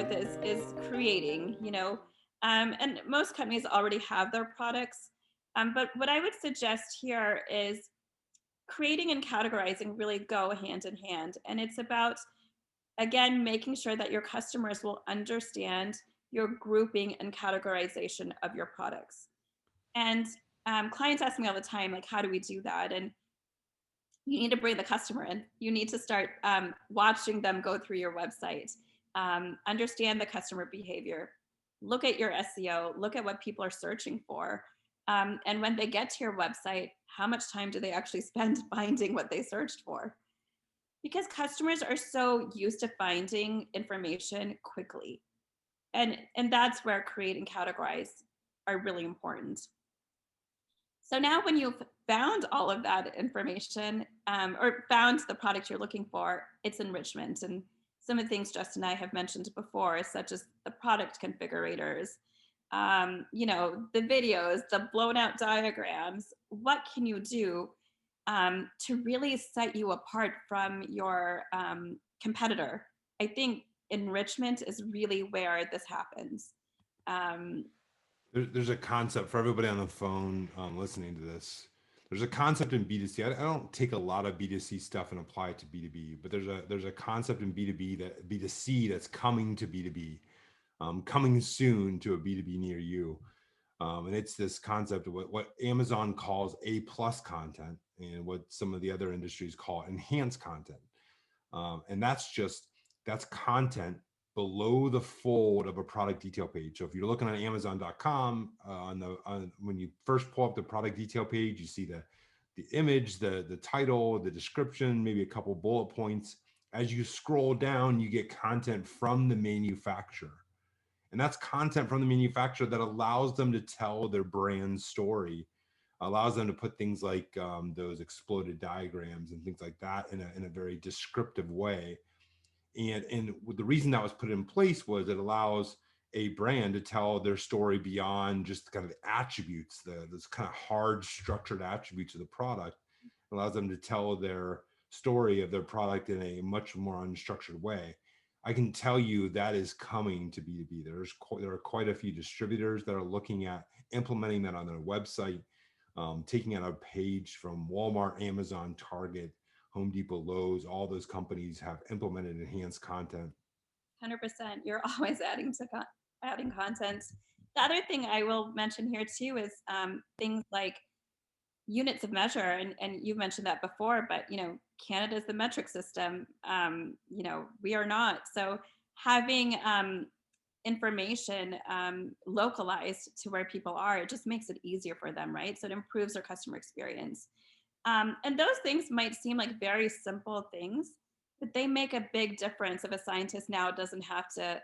with is creating, and most companies already have their products. But what I would suggest here is creating and categorizing really go hand in hand. And it's about, again, making sure that your customers will understand your grouping and categorization of your products. And clients ask me all the time, like, how do we do that? And you need to bring the customer in. You need to start watching them go through your website, understand the customer behavior, look at your SEO, look at what people are searching for. And when they get to your website, how much time do they actually spend finding what they searched for? Because customers are so used to finding information quickly. And that's where create and categorize are really important. So now when you've found all of that information or found the product you're looking for, it's enrichment. And some of the things Justin and I have mentioned before, such as the product configurators, the videos, the blown out diagrams. What can you do to really set you apart from your competitor? I think enrichment is really where this happens. There's a concept for everybody on the phone listening to this. There's a concept in B2C. I don't take a lot of B2C stuff and apply it to B2B, but there's a concept in B2B that B2C that's coming to B2B, coming soon to a B2B near you. And it's this concept of what Amazon calls A+ content and what some of the other industries call enhanced content. And that's content below the fold of a product detail page. So if you're looking on Amazon.com, when you first pull up the product detail page, you see the image, the title, the description, maybe a couple bullet points. As you scroll down, you get content from the manufacturer. And that's content from the manufacturer that allows them to tell their brand story, allows them to put things like those exploded diagrams and things like that in a very descriptive way. And the reason that was put in place was it allows a brand to tell their story beyond just kind of the attributes, those kind of hard structured attributes of the product. It allows them to tell their story of their product in a much more unstructured way. I can tell you that is coming to B2B. There are quite a few distributors that are looking at implementing that on their website, taking out a page from Walmart, Amazon, Target, Home Depot, Lowe's. All those companies have implemented enhanced content. 100%. You're always adding content. The other thing I will mention here too is things like units of measure, and you mentioned that before, but Canada is the metric system. We are not. So having information localized to where people are, it just makes it easier for them, right? So it improves their customer experience. And those things might seem like very simple things, but they make a big difference if a scientist now doesn't have to,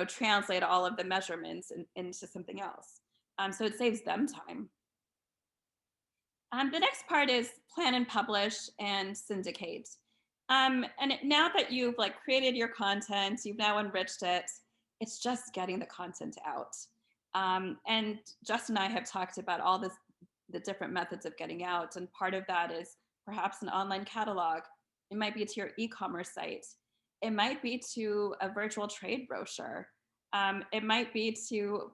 translate all of the measurements into something else. So it saves them time. The next part is plan and publish and syndicate. And now that you've created your content, you've now enriched it, it's just getting the content out. And Justin and I have talked about all the different methods of getting out. And part of that is perhaps an online catalog. It might be to your e-commerce site. It might be to a virtual trade brochure. It might be to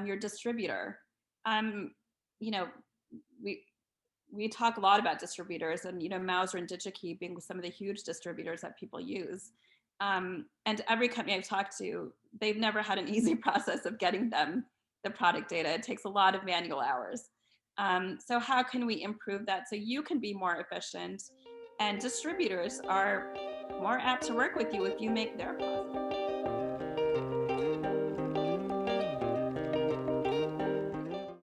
your distributor. We talk a lot about distributors, and Mouser and DigiKey being some of the huge distributors that people use. And every company I've talked to, they've never had an easy process of getting them the product data. It takes a lot of manual hours. So how can we improve that so you can be more efficient, and distributors are more apt to work with you if you make their process?